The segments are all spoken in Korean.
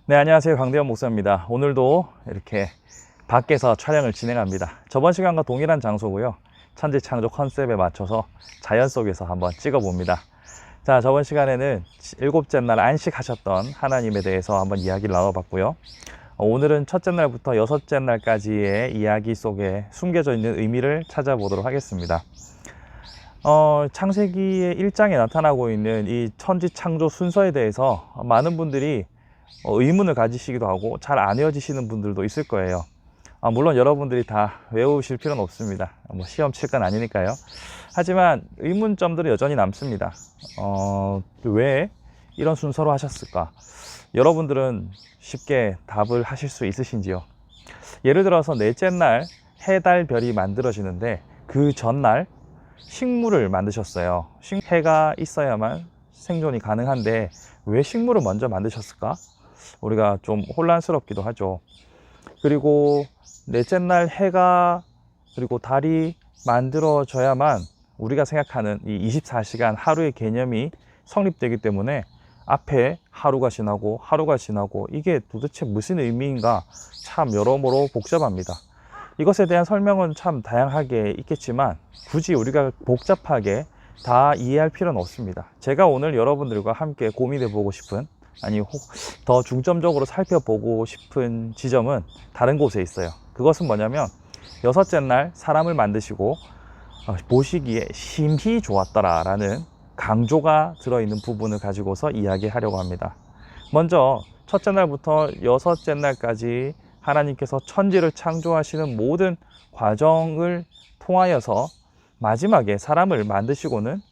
네, 안녕하세요. 강대현 목사입니다. 오늘도 이렇게 밖에서 촬영을 진행합니다. 저번 시간과 동일한 장소고요. 천지창조 컨셉에 맞춰서 자연 속에서 한번 찍어봅니다. 자, 저번 시간에는 일곱째 날 안식하셨던 하나님에 대해서 한번 이야기를 나눠봤고요. 오늘은 첫째 날부터 여섯째 날까지의 이야기 속에 숨겨져 있는 의미를 찾아보도록 하겠습니다. 창세기의 1장에 나타나고 있는 이 천지창조 순서에 대해서 많은 분들이 의문을 가지시기도 하고 잘 안 외워지시는 분들도 있을 거예요. 물론 여러분들이 다 외우실 필요는 없습니다. 시험 칠 건 아니니까요. 하지만 의문점들은 여전히 남습니다. 왜 이런 순서로 하셨을까? 여러분들은 쉽게 답을 하실 수 있으신지요? 예를 들어서 넷째 날 해, 달, 별이 만들어지는데 그 전날 식물을 만드셨어요. 해가 있어야만 생존이 가능한데 왜 식물을 먼저 만드셨을까? 우리가 좀 혼란스럽기도 하죠. 그리고 넷째 날 해가 그리고 달이 만들어져야만 우리가 생각하는 이 24시간 하루의 개념이 성립되기 때문에 앞에 하루가 지나고 이게 도대체 무슨 의미인가 참 여러모로 복잡합니다. 이것에 대한 설명은 참 다양하게 있겠지만 굳이 우리가 복잡하게 다 이해할 필요는 없습니다. 제가 오늘 여러분들과 함께 고민해 보고 싶은, 아니 더 중점적으로 살펴보고 싶은 지점은 다른 곳에 있어요. 그것은 뭐냐면 여섯째 날 사람을 만드시고 보시기에 심히 좋았더라 라는 강조가 들어있는 부분을 가지고서 이야기하려고 합니다. 먼저 첫째 날부터 여섯째 날까지 하나님께서 천지를 창조하시는 모든 과정을 통하여서 마지막에 사람을 만드시고는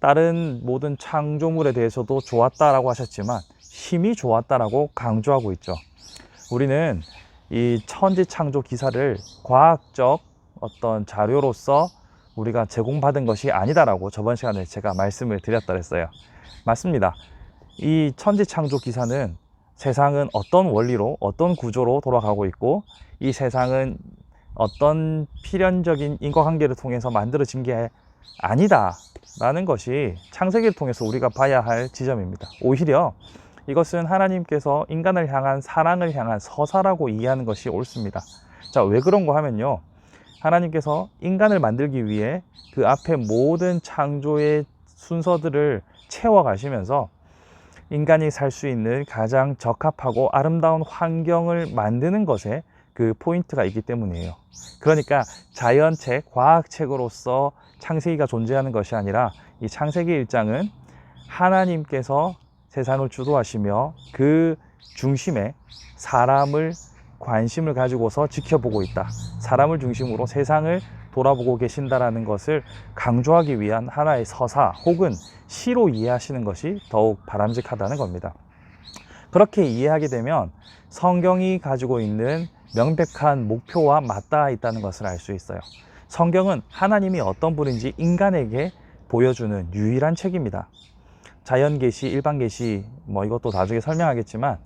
다른 모든 창조물에 대해서도 좋았다라고 하셨지만 힘이 좋았다라고 강조하고 있죠. 우리는 이 천지 창조 기사를 과학적 어떤 자료로서 우리가 제공받은 것이 아니다라고 저번 시간에 제가 말씀을 드렸다 그랬어요. 맞습니다. 이 천지 창조 기사는 세상은 어떤 원리로 어떤 구조로 돌아가고 있고 이 세상은 어떤 필연적인 인과관계를 통해서 만들어진 게 아니다 라는 것이 창세기를 통해서 우리가 봐야 할 지점입니다. 오히려 이것은 하나님께서 인간을 향한 사랑을 향한 서사라고 이해하는 것이 옳습니다. 자, 왜 그런가 하면요, 하나님께서 인간을 만들기 위해 그 앞에 모든 창조의 순서들을 채워가시면서 인간이 살 수 있는 가장 적합하고 아름다운 환경을 만드는 것에 그 포인트가 있기 때문이에요. 그러니까 자연책, 과학책으로서 창세기가 존재하는 것이 아니라 이 창세기 1장은 하나님께서 세상을 주도하시며 그 중심에 사람을 관심을 가지고서 지켜보고 있다. 사람을 중심으로 세상을 돌아보고 계신다라는 것을 강조하기 위한 하나의 서사 혹은 시로 이해하시는 것이 더욱 바람직하다는 겁니다. 그렇게 이해하게 되면 성경이 가지고 있는 명백한 목표와 맞닿아 있다는 것을 알 수 있어요. 성경은 하나님이 어떤 분인지 인간에게 보여주는 유일한 책입니다. 자연계시, 일반계시, 이것도 나중에 설명하겠지만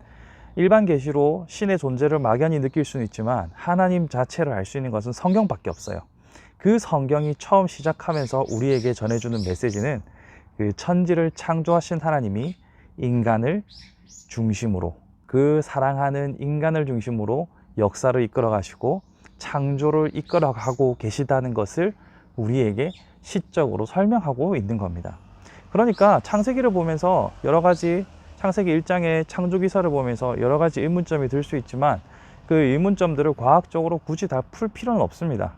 일반 계시로 신의 존재를 막연히 느낄 수는 있지만 하나님 자체를 알 수 있는 것은 성경밖에 없어요. 그 성경이 처음 시작하면서 우리에게 전해주는 메시지는 그 천지를 창조하신 하나님이 인간을 중심으로, 그 사랑하는 인간을 중심으로 역사를 이끌어 가시고 창조를 이끌어 가고 계시다는 것을 우리에게 시적으로 설명하고 있는 겁니다. 그러니까 창세기를 보면서 여러 가지, 창세기 1장의 창조 기사를 보면서 여러 가지 의문점이 들 수 있지만 그 의문점들을 과학적으로 굳이 다 풀 필요는 없습니다.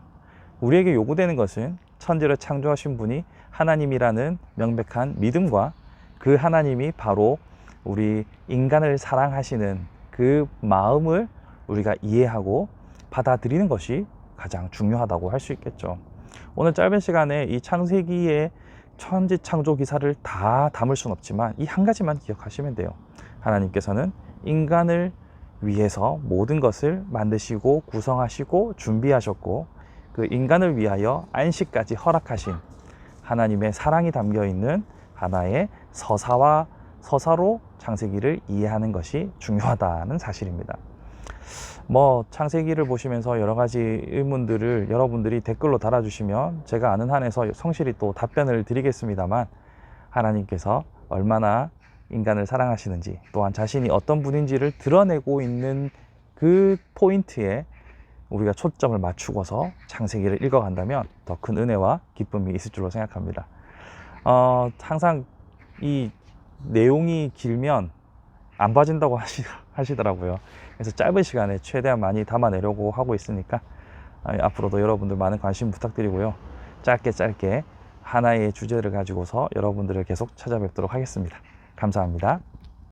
우리에게 요구되는 것은 천지를 창조하신 분이 하나님이라는 명백한 믿음과 그 하나님이 바로 우리 인간을 사랑하시는 그 마음을 우리가 이해하고 받아들이는 것이 가장 중요하다고 할 수 있겠죠. 오늘 짧은 시간에 이 창세기의 천지 창조 기사를 다 담을 수는 없지만 이 한 가지만 기억하시면 돼요. 하나님께서는 인간을 위해서 모든 것을 만드시고 구성하시고 준비하셨고 그 인간을 위하여 안식까지 허락하신 하나님의 사랑이 담겨 있는 하나의 서사로 창세기를 이해하는 것이 중요하다는 사실입니다. 창세기를 보시면서 여러 가지 의문들을 여러분들이 댓글로 달아주시면 제가 아는 한에서 성실히 또 답변을 드리겠습니다만 하나님께서 얼마나 인간을 사랑하시는지, 또한 자신이 어떤 분인지를 드러내고 있는 그 포인트에 우리가 초점을 맞추고서 창세기를 읽어간다면 더 큰 은혜와 기쁨이 있을 줄로 생각합니다. 항상 이 내용이 길면 안 봐진다고 하시더라고요. 그래서 짧은 시간에 최대한 많이 담아내려고 하고 있으니까 앞으로도 여러분들 많은 관심 부탁드리고요. 짧게 하나의 주제를 가지고서 여러분들을 계속 찾아뵙도록 하겠습니다. 감사합니다.